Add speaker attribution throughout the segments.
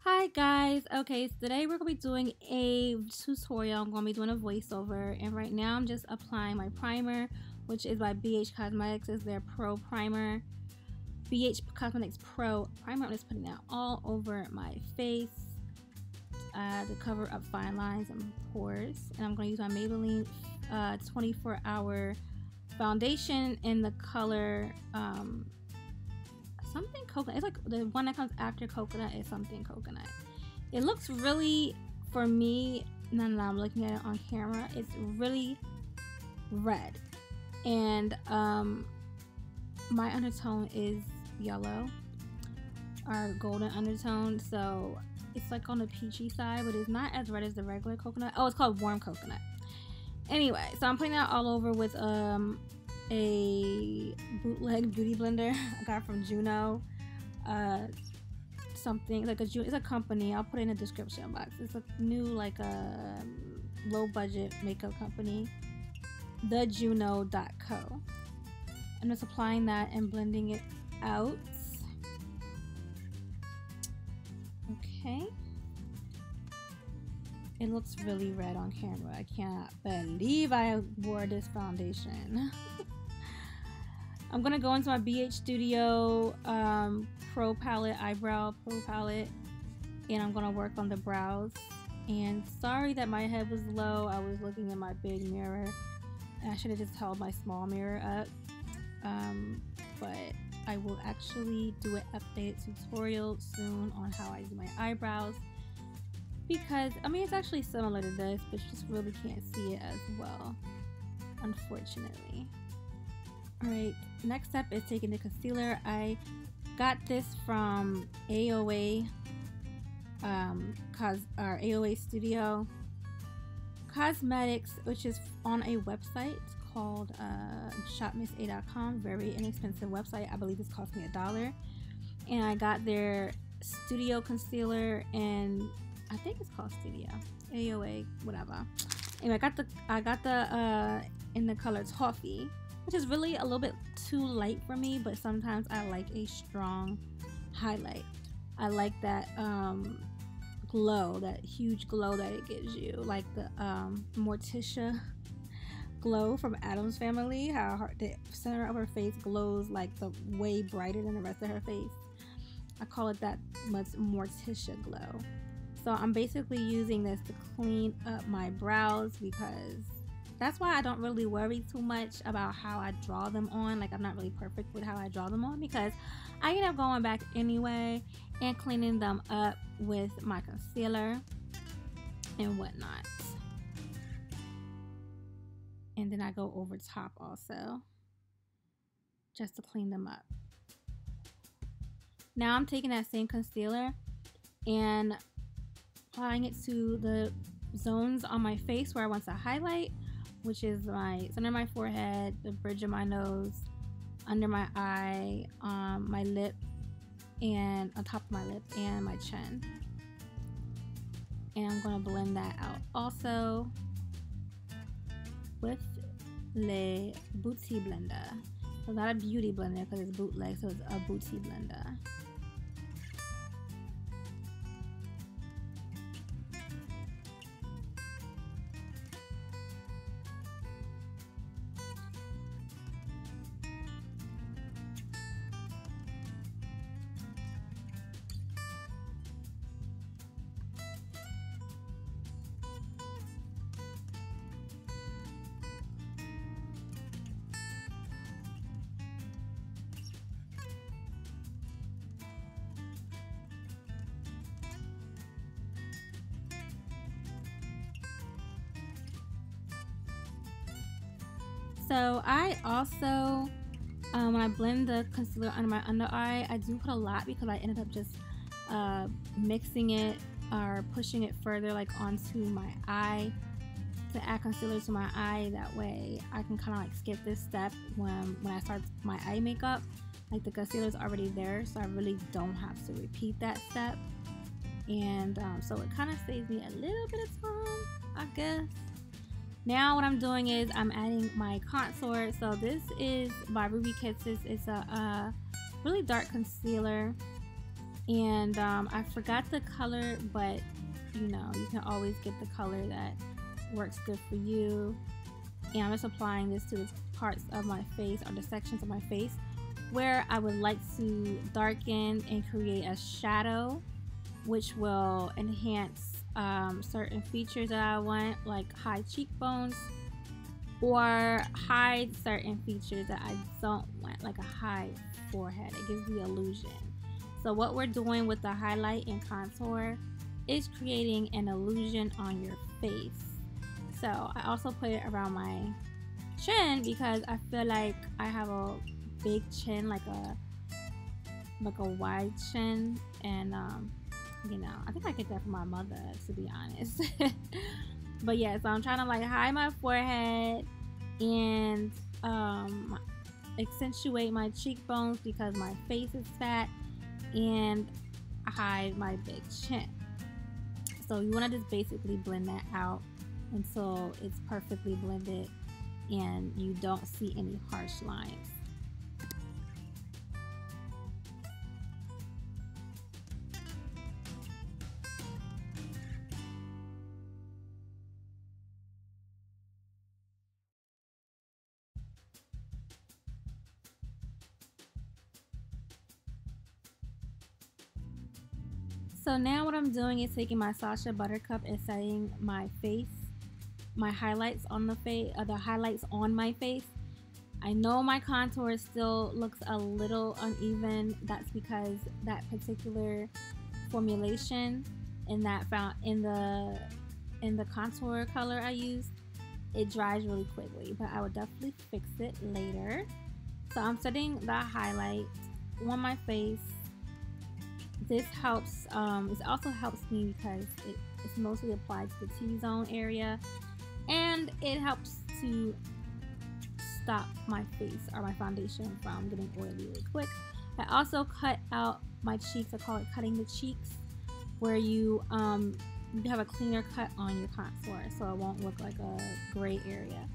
Speaker 1: Hi guys, okay, so today we're going to be doing a tutorial. I'm going to be doing a voiceover, and right now I'm just applying my primer, which is by BH Cosmetics. It's their Pro Primer, BH Cosmetics Pro Primer. I'm just putting that all over my face to cover up fine lines and pores, and I'm going to use my Maybelline 24-hour foundation in the color something coconut. It's like the one that comes after coconut is something coconut. It looks really, for me, now that I'm looking at it on camera, it's really red, and my undertone is yellow or golden undertone, so it's like on the peachy side, but it's not as red as the regular coconut. Oh, it's called warm coconut. Anyway, so I'm putting that all over with a bootleg beauty blender I got from Juno. Something like it's a company. I'll put it in the description box. It's a new like a low budget makeup company, thejuno.co. I'm just applying that and blending it out. Okay. It looks really red on camera. I cannot believe I wore this foundation. I'm gonna go into my BH Studio Pro Palette, Eyebrow Pro Palette, and I'm gonna work on the brows. And sorry that my head was low. I was looking in my big mirror. I should have just held my small mirror up. But I will actually do an updated tutorial soon on how I do my eyebrows. Because, I mean, it's actually similar to this, but you just really can't see it as well, unfortunately. Alright, next step is taking the concealer. I got this from AOA, AOA Studio Cosmetics, which is on a website called shopmissa.com. Very inexpensive website. I believe this cost me $1. And I got their Studio Concealer, and I think it's called Studio AOA, whatever. Anyway, I got the in the color Toffee, which is really a little bit too light for me, but sometimes I like a strong highlight. I like that glow, that huge glow that it gives you, like the Morticia glow from Addams Family. How the center of her face glows like the way brighter than the rest of her face. I call it that much Morticia glow. So I'm basically using this to clean up my brows, because that's why I don't really worry too much about how I draw them on. Like, I'm not really perfect with how I draw them on, because I end up going back anyway and cleaning them up with my concealer and whatnot. And then I go over top also just to clean them up. Now I'm taking that same concealer and applying it to the zones on my face where I want to highlight, which is my center of my forehead, the bridge of my nose, under my eye, my lip, and on top of my lip and my chin. And I'm going to blend that out also with Le Beauty Blender. So not a beauty blender because it's bootleg, so it's a beauty blender. So I also, when I blend the concealer under my under eye, I do put a lot because I ended up just mixing it or pushing it further like onto my eye to add concealer to my eye. That way I can kind of like skip this step when I start my eye makeup. Like, the concealer is already there, so I really don't have to repeat that step. And so it kind of saves me a little bit of time, I guess. Now what I'm doing is I'm adding my contour. So this is by Ruby Kisses. It's a really dark concealer. And I forgot the color, but you know, you can always get the color that works good for you. And I'm just applying this to the parts of my face, or the sections of my face where I would like to darken and create a shadow, which will enhance certain features that I want, like high cheekbones, or hide certain features that I don't want, like a high forehead. It gives the illusion. So what we're doing with the highlight and contour is creating an illusion on your face. So I also put it around my chin because I feel like I have a big chin, like a wide chin, and you know, I think I get that from my mother, to be honest. But yeah, so I'm trying to like hide my forehead and accentuate my cheekbones because my face is fat, and hide my big chin. So you want to just basically blend that out until it's perfectly blended and you don't see any harsh lines. So now what I'm doing is taking my Sacha Buttercup and setting my face, my highlights on the face, the highlights on my face. I know my contour still looks a little uneven. That's because that particular formulation in that in the contour color I used, it dries really quickly, but I will definitely fix it later. So I'm setting the highlight on my face. This helps, it also helps me because it's mostly applied to the T-zone area, and it helps to stop my face or my foundation from getting oily really quick. I also cut out my cheeks. I call it cutting the cheeks, where you have a cleaner cut on your contour so it won't look like a gray area.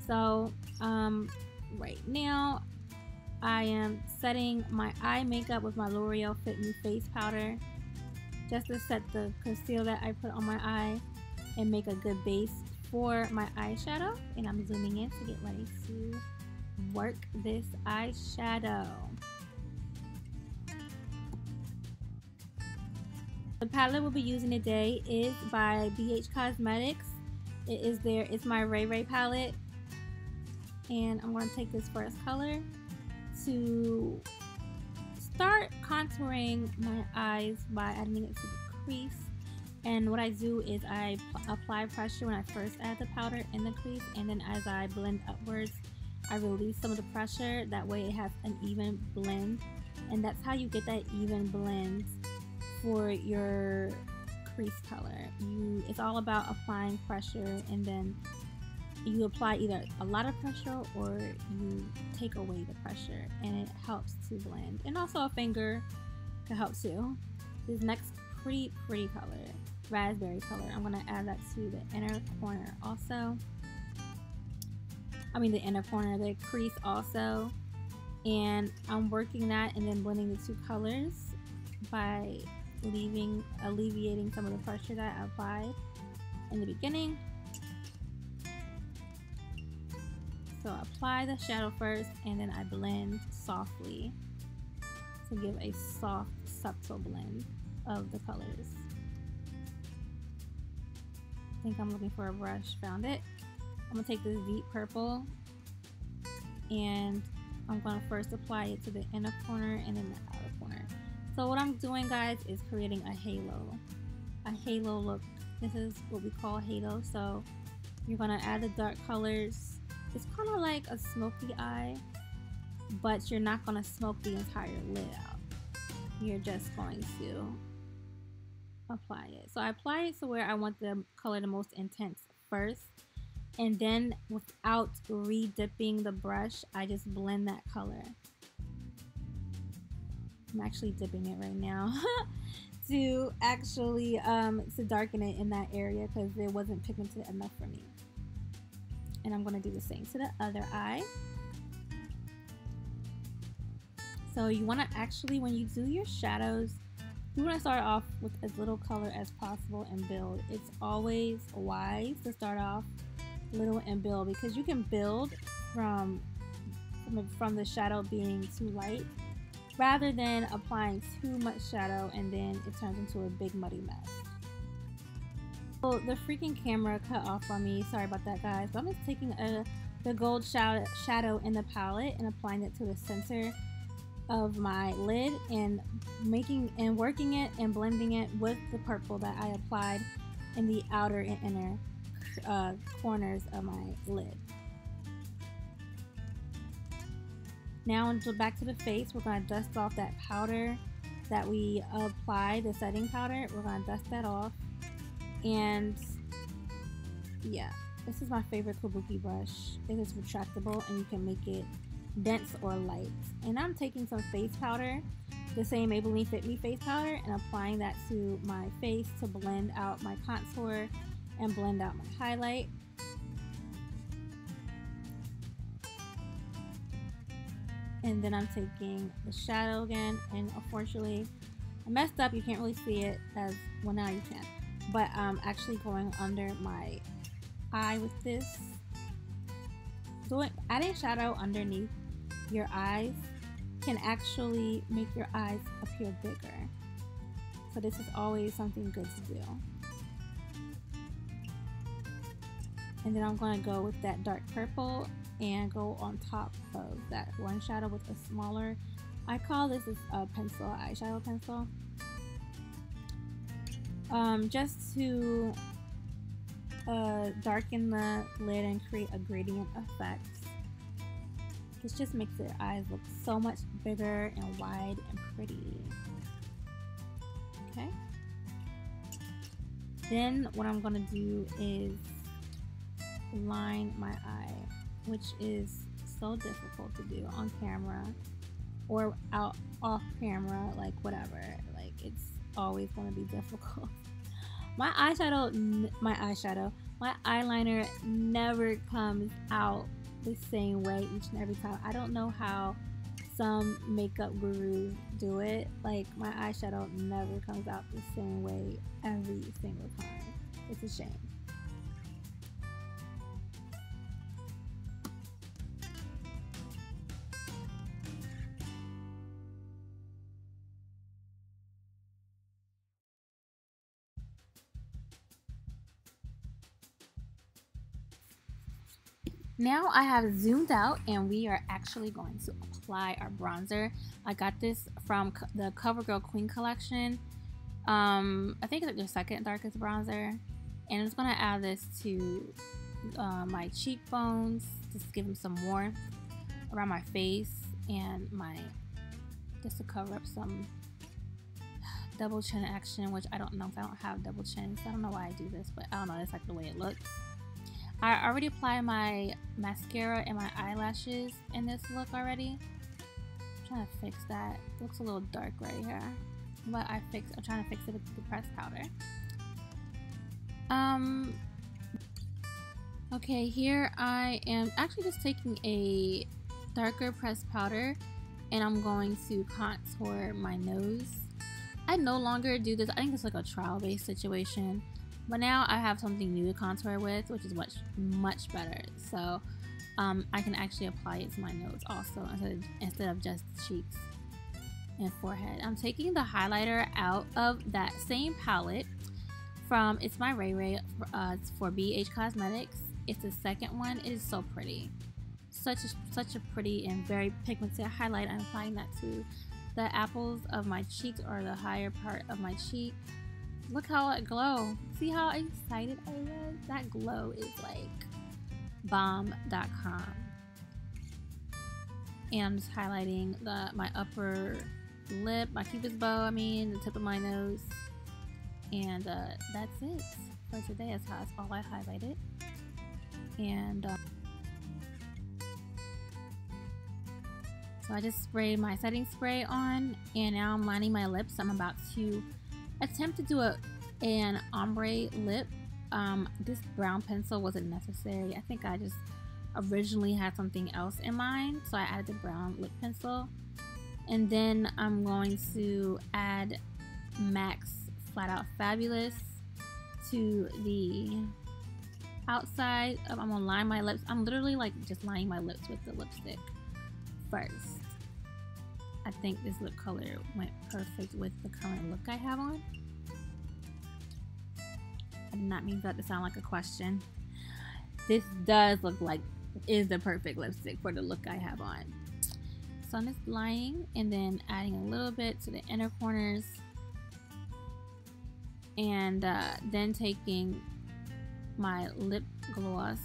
Speaker 1: So right now I am setting my eye makeup with my L'Oreal Fit Me face powder just to set the concealer that I put on my eye and make a good base for my eyeshadow. And I'm zooming in to get ready to work this eyeshadow. The palette we'll be using today is by BH Cosmetics. It's my Ray Ray palette, and I'm going to take this first color to start contouring my eyes by adding it to the crease. And what I do is I apply pressure when I first add the powder in the crease, and then as I blend upwards I release some of the pressure. That way it has an even blend, and that's how you get that even blend for your crease color. It's all about applying pressure, and then you apply either a lot of pressure or you take away the pressure, and it helps to blend. And also a finger can help too. This next pretty color, raspberry color, I'm going to add that to the inner corner also. I mean the inner corner, the crease also. And I'm working that and then blending the two colors by alleviating some of the pressure that I applied in the beginning. So I apply the shadow first, and then I blend softly to give a soft, subtle blend of the colors. I think I'm looking for a brush, found it. I'm gonna take this deep purple, and I'm gonna first apply it to the inner corner and then the outer corner. So what I'm doing, guys, is creating a halo look. This is what we call halo. So you're gonna add the dark colors. It's kind of like a smoky eye, but you're not gonna smoke the entire lid out. You're just going to apply it. So I apply it to where I want the color the most intense first, and then without re-dipping the brush, I just blend that color. I'm actually dipping it right now to actually to darken it in that area because it wasn't pigmented enough for me. And I'm going to do the same to the other eye. So you want to actually, when you do your shadows, you want to start off with as little color as possible and build. It's always wise to start off little and build, because you can build from the shadow being too light rather than applying too much shadow and then it turns into a big muddy mess. So the freaking camera cut off on me, sorry about that guys, but I'm just taking the gold shadow in the palette and applying it to the center of my lid and working it and blending it with the purple that I applied in the outer and inner corners of my lid. Now back to the face, we're going to dust off that powder that we applied, the setting powder. We're going to dust that off. And yeah, this is my favorite kabuki brush. It is retractable and you can make it dense or light. And I'm taking some face powder, the same Maybelline Fit Me face powder, and applying that to my face to blend out my contour and blend out my highlight. And then I'm taking the shadow again, and unfortunately I messed up, you can't really see it as well, now you can, but I'm actually going under my eye with this. Adding shadow underneath your eyes can actually make your eyes appear bigger, so this is always something good to do. And then I'm going to go with that dark purple and go on top of that one shadow with a smaller, I call this a pencil, eyeshadow pencil, just to darken the lid and create a gradient effect. This just makes your eyes look so much bigger and wide and pretty. Okay. Then what I'm gonna do is line my eye, which is so difficult to do on camera or off camera, like whatever, like it's always going to be difficult. My eyeliner never comes out the same way each and every time. I don't know how some makeup gurus do it. Like my eyeshadow never comes out the same way every single time. It's a shame. Now I have zoomed out and we are actually going to apply our bronzer. I got this from the CoverGirl Queen collection. I think it's like their second darkest bronzer. And I'm just going to add this to my cheekbones, just give them some warmth around my face and just to cover up some double chin action, which I don't know if I don't have double chins. I don't know why I do this, but I don't know, it's like the way it looks. I already applied my mascara and my eyelashes in this look already. I'm trying to fix that. It looks a little dark right here, but I'm trying to fix it with the pressed powder. Okay, here I am actually just taking a darker pressed powder and I'm going to contour my nose. I no longer do this. I think it's like a trial-based situation. But now I have something new to contour with, which is much better. So I can actually apply it to my nose also instead of just the cheeks and forehead. I'm taking the highlighter out of that same palette from It's My Ray Ray. It's for BH Cosmetics. It's the second one. It is so pretty. Such a pretty and very pigmented highlight. I'm applying that to the apples of my cheeks, or the higher part of my cheek. Look how it glows. See how excited I was? That glow is like bomb.com. And I'm just highlighting my upper lip, my cupid's bow, the tip of my nose. And that's it for today. That's all I highlighted. And so I just sprayed my setting spray on, and now I'm lining my lips. I'm about to attempt to do an ombre lip. This brown pencil wasn't necessary. I think I just originally had something else in mind, so I added the brown lip pencil. And then I'm going to add MAC's Flat Out Fabulous to the outside. I'm gonna line my lips. I'm literally like just lining my lips with the lipstick first. I think this lip color went perfect with the current look I have on. I did not mean that to sound like a question. This does look like is the perfect lipstick for the look I have on. So I'm just lining and then adding a little bit to the inner corners, and then taking my lip gloss,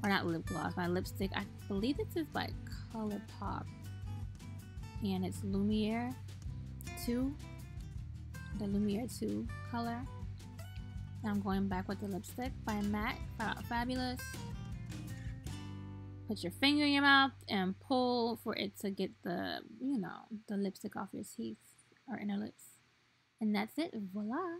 Speaker 1: or not lip gloss, my lipstick. I believe this is by Colourpop, and it's Lumiere 2, the Lumiere 2 color. Now I'm going back with the lipstick by MAC, Flat Out Fabulous. Put your finger in your mouth and pull for it to get the, you know, the lipstick off your teeth or inner lips. And that's it, voila.